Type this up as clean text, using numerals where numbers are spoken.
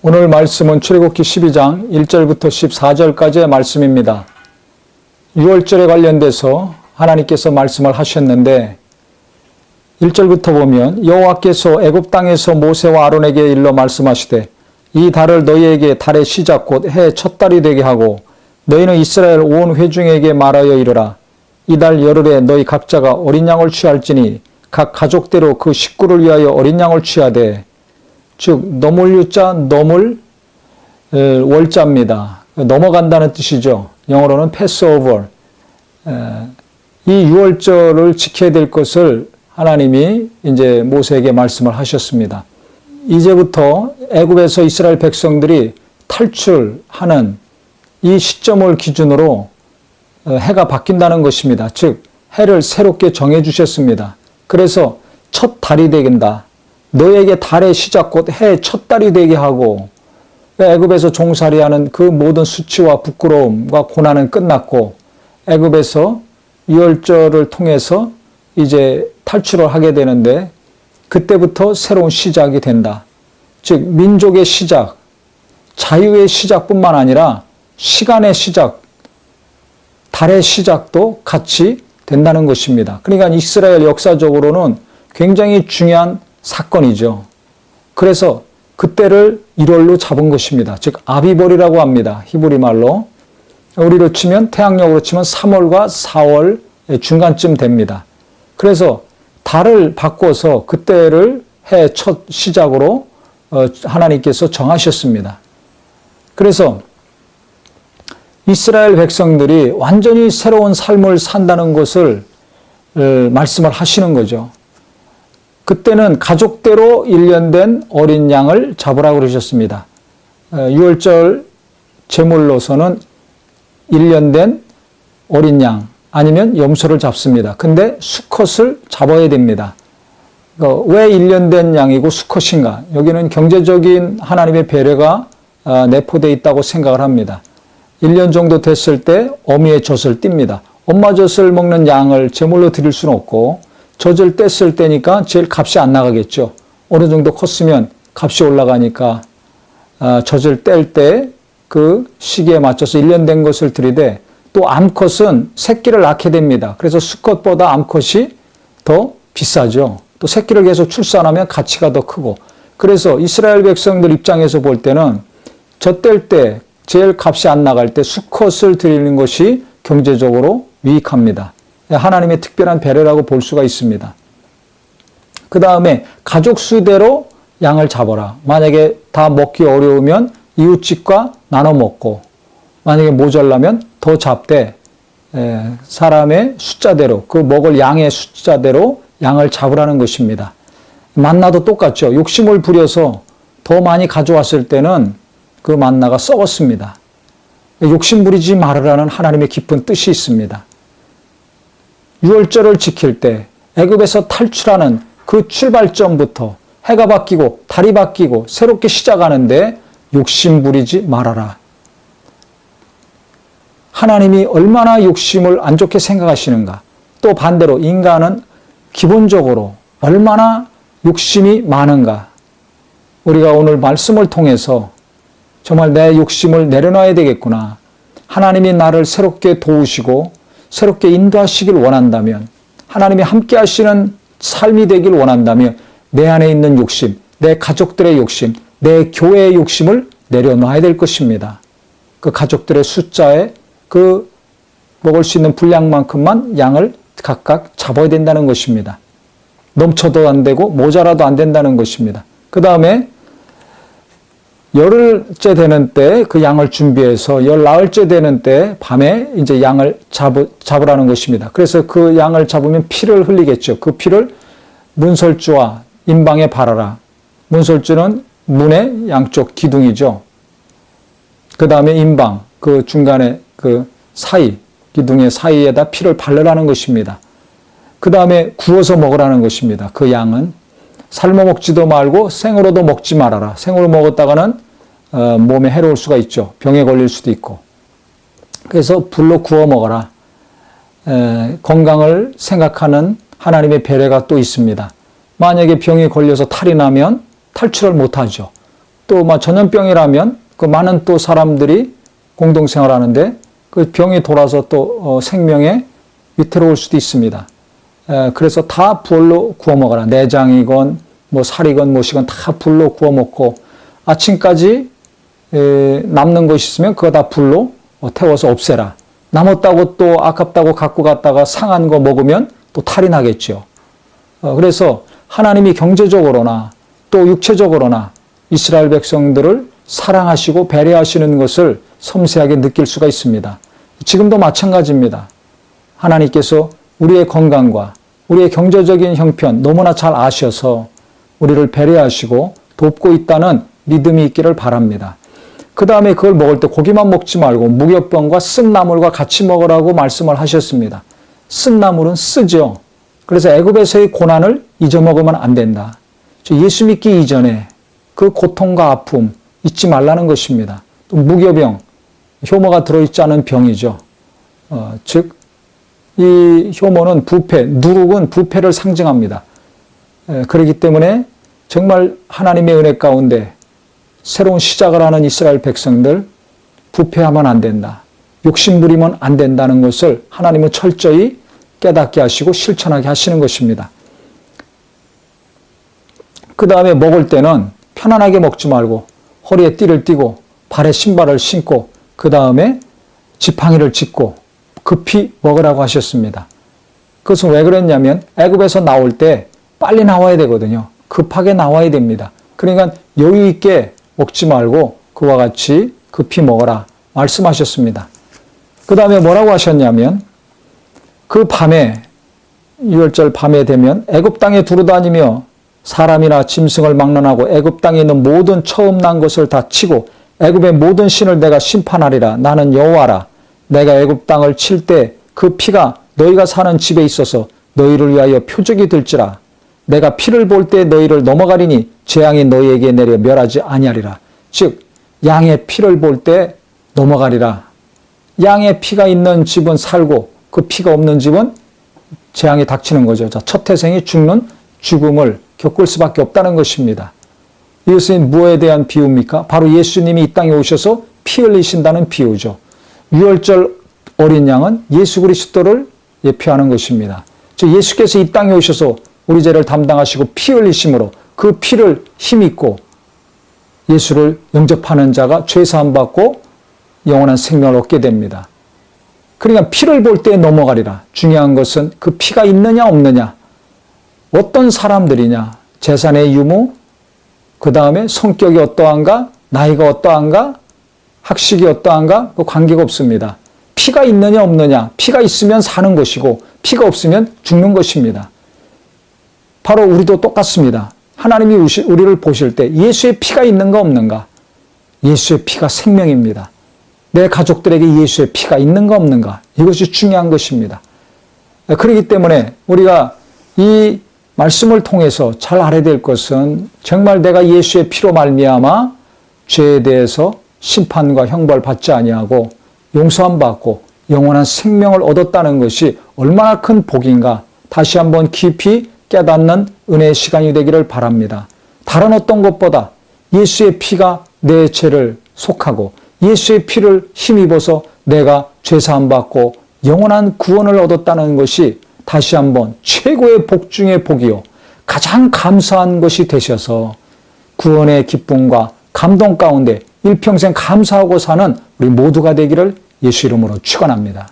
오늘 말씀은 출애굽기 12장 1절부터 14절까지의 말씀입니다. 6월절에 관련돼서 하나님께서 말씀을 하셨는데 1절부터 보면 여호와께서 애굽 땅에서 모세와 아론에게 일러 말씀하시되 이 달을 너희에게 달의 시작 곧 해 첫 달이 되게 하고 너희는 이스라엘 온 회중에게 말하여 이르라. 이 달 열흘에 너희 각자가 어린 양을 취할지니 각 가족대로 그 식구를 위하여 어린 양을 취하되 즉 넘을유자 넘을 월자입니다. 넘어간다는 뜻이죠. 영어로는 Passover. 이 6월절을 지켜야 될 것을 하나님이 이제 모세에게 말씀을 하셨습니다. 이제부터 애굽에서 이스라엘 백성들이 탈출하는 이 시점을 기준으로 해가 바뀐다는 것입니다. 즉 해를 새롭게 정해 주셨습니다. 그래서 첫 달이 되긴다. 너에게 달의 시작 곧 해 첫 달이 되게 하고 애굽에서 종살이하는 그 모든 수치와 부끄러움과 고난은 끝났고 애굽에서 유월절을 통해서 이제 탈출을 하게 되는데 그때부터 새로운 시작이 된다. 즉 민족의 시작, 자유의 시작뿐만 아니라 시간의 시작, 달의 시작도 같이 된다는 것입니다. 그러니까 이스라엘 역사적으로는 굉장히 중요한 사건이죠. 그래서 그때를 1월로 잡은 것입니다. 즉 아비벌이라고 합니다. 히브리 말로. 우리로 치면 태양력으로 치면 3월과 4월 중간쯤 됩니다. 그래서 달을 바꿔서 그때를 해 첫 시작으로 하나님께서 정하셨습니다. 그래서 이스라엘 백성들이 완전히 새로운 삶을 산다는 것을 말씀을 하시는 거죠. 그때는 가족대로 1년 된 어린 양을 잡으라고 그러셨습니다. 6월절 제물로서는 1년 된 어린 양 아니면 염소를 잡습니다. 근데 수컷을 잡아야 됩니다. 왜 1년 된 양이고 수컷인가? 여기는 경제적인 하나님의 배려가 내포되어 있다고 생각을 합니다. 1년 정도 됐을 때 어미의 젖을 띱니다. 엄마 젖을 먹는 양을 제물로 드릴 수는 없고 젖을 뗐을 때니까 제일 값이 안 나가겠죠. 어느 정도 컸으면 값이 올라가니까 젖을 뗄 때 그 시기에 맞춰서 1년 된 것을 드리되 또 암컷은 새끼를 낳게 됩니다. 그래서 수컷보다 암컷이 더 비싸죠. 또 새끼를 계속 출산하면 가치가 더 크고 그래서 이스라엘 백성들 입장에서 볼 때는 젖 뗄 때 제일 값이 안 나갈 때 수컷을 드리는 것이 경제적으로 유익합니다. 하나님의 특별한 배려라고 볼 수가 있습니다. 그 다음에 가족 수대로 양을 잡아라. 만약에 다 먹기 어려우면 이웃집과 나눠 먹고 만약에 모자라면 더 잡되 사람의 숫자대로 그 먹을 양의 숫자대로 양을 잡으라는 것입니다. 만나도 똑같죠. 욕심을 부려서 더 많이 가져왔을 때는 그 만나가 썩었습니다. 욕심 부리지 말으라는 하나님의 깊은 뜻이 있습니다. 6월절을 지킬 때 애굽에서 탈출하는 그 출발점부터 해가 바뀌고 달이 바뀌고 새롭게 시작하는데 욕심 부리지 말아라. 하나님이 얼마나 욕심을 안 좋게 생각하시는가. 또 반대로 인간은 기본적으로 얼마나 욕심이 많은가. 우리가 오늘 말씀을 통해서 정말 내 욕심을 내려놔야 되겠구나. 하나님이 나를 새롭게 도우시고 새롭게 인도하시길 원한다면 하나님이 함께 하시는 삶이 되길 원한다면 내 안에 있는 욕심, 내 가족들의 욕심, 내 교회의 욕심을 내려놔야 될 것입니다. 그 가족들의 숫자에 그 먹을 수 있는 분량만큼만 양을 각각 잡아야 된다는 것입니다. 넘쳐도 안 되고 모자라도 안 된다는 것입니다. 그 다음에 열흘째 되는 때 그 양을 준비해서 열나흘째 되는 때 밤에 이제 양을 잡으라는 것입니다. 그래서 그 양을 잡으면 피를 흘리겠죠. 그 피를 문설주와 임방에 바라라. 문설주는 문의 양쪽 기둥이죠. 그 다음에 임방, 그 중간에 그 사이, 기둥의 사이에다 피를 바르라는 것입니다. 그 다음에 구워서 먹으라는 것입니다. 그 양은 삶아 먹지도 말고 생으로도 먹지 말아라. 생으로 먹었다가는 몸에 해로울 수가 있죠. 병에 걸릴 수도 있고. 그래서 불로 구워 먹어라. 건강을 생각하는 하나님의 배려가 또 있습니다. 만약에 병에 걸려서 탈이 나면 탈출을 못하죠. 또 전염병이라면 그 많은 또 사람들이 공동생활하는데 그 병이 돌아서 또 생명에 위태로울 수도 있습니다. 그래서 다 불로 구워 먹어라. 내장이건 살이건 무엇이건 다 불로 구워 먹고 아침까지 남는 것이 있으면 그거 다 불로 태워서 없애라. 남았다고 또 아깝다고 갖고 갔다가 상한 거 먹으면 또 탈이 나겠죠. 그래서 하나님이 경제적으로나 또 육체적으로나 이스라엘 백성들을 사랑하시고 배려하시는 것을 섬세하게 느낄 수가 있습니다. 지금도 마찬가지입니다. 하나님께서 우리의 건강과 우리의 경제적인 형편 너무나 잘 아셔서 우리를 배려하시고 돕고 있다는 믿음이 있기를 바랍니다. 그 다음에 그걸 먹을 때 고기만 먹지 말고 무교병과 쓴 나물과 같이 먹으라고 말씀을 하셨습니다. 쓴 나물은 쓰죠. 그래서 애굽에서의 고난을 잊어먹으면 안 된다. 예수 믿기 이전에 그 고통과 아픔 잊지 말라는 것입니다. 또 무교병, 효모가 들어있지 않은 병이죠. 즉, 이 효모는 부패, 누룩은 부패를 상징합니다. 그렇기 때문에 정말 하나님의 은혜 가운데 새로운 시작을 하는 이스라엘 백성들 부패하면 안 된다. 욕심 부리면 안 된다는 것을 하나님은 철저히 깨닫게 하시고 실천하게 하시는 것입니다. 그 다음에 먹을 때는 편안하게 먹지 말고 허리에 띠를 띠고 발에 신발을 신고 그 다음에 지팡이를 짚고 급히 먹으라고 하셨습니다. 그것은 왜 그랬냐면 애굽에서 나올 때 빨리 나와야 되거든요. 급하게 나와야 됩니다. 그러니까 여유 있게 먹지 말고 그와 같이 급히 먹어라 말씀하셨습니다. 그 다음에 뭐라고 하셨냐면 그 밤에 6월절 밤에 되면 애굽 땅에 두루다니며 사람이나 짐승을 막론하고 애굽 땅에 있는 모든 처음 난 것을 다 치고 애굽의 모든 신을 내가 심판하리라. 나는 여호와라. 내가 애굽 땅을 칠 때 그 피가 너희가 사는 집에 있어서 너희를 위하여 표적이 될지라. 내가 피를 볼 때 너희를 넘어가리니 재앙이 너희에게 내려 멸하지 아니하리라. 즉 양의 피를 볼 때 넘어가리라. 양의 피가 있는 집은 살고 그 피가 없는 집은 재앙이 닥치는 거죠. 첫 태생이 죽는 죽음을 겪을 수밖에 없다는 것입니다. 이것은 무엇에 대한 비유입니까? 바로 예수님이 이 땅에 오셔서 피 흘리신다는 비유죠. 유월절 어린 양은 예수 그리스도를 예표하는 것입니다. 즉 예수께서 이 땅에 오셔서 우리 죄를 담당하시고 피 흘리심으로 그 피를 힘입고 예수를 영접하는 자가 죄 사함 받고 영원한 생명을 얻게 됩니다. 그러니까 피를 볼 때 넘어가리라. 중요한 것은 그 피가 있느냐 없느냐, 어떤 사람들이냐, 재산의 유무, 그 다음에 성격이 어떠한가, 나이가 어떠한가, 학식이 어떠한가, 그 관계가 없습니다. 피가 있느냐 없느냐, 피가 있으면 사는 것이고 피가 없으면 죽는 것입니다. 바로 우리도 똑같습니다. 하나님이 우리를 보실 때 예수의 피가 있는가 없는가, 예수의 피가 생명입니다. 내 가족들에게 예수의 피가 있는가 없는가, 이것이 중요한 것입니다. 그렇기 때문에 우리가 이 말씀을 통해서 잘 알아야 될 것은 정말 내가 예수의 피로 말미암아 죄에 대해서 심판과 형벌 받지 아니하고 용서함 받고 영원한 생명을 얻었다는 것이 얼마나 큰 복인가 다시 한번 깊이 깨닫는 은혜의 시간이 되기를 바랍니다. 다른 어떤 것보다 예수의 피가 내 죄를 속하고 예수의 피를 힘입어서 내가 죄사함 받고 영원한 구원을 얻었다는 것이 다시 한번 최고의 복 중의 복이요 가장 감사한 것이 되셔서 구원의 기쁨과 감동 가운데 일평생 감사하고 사는 우리 모두가 되기를 예수 이름으로 축원합니다.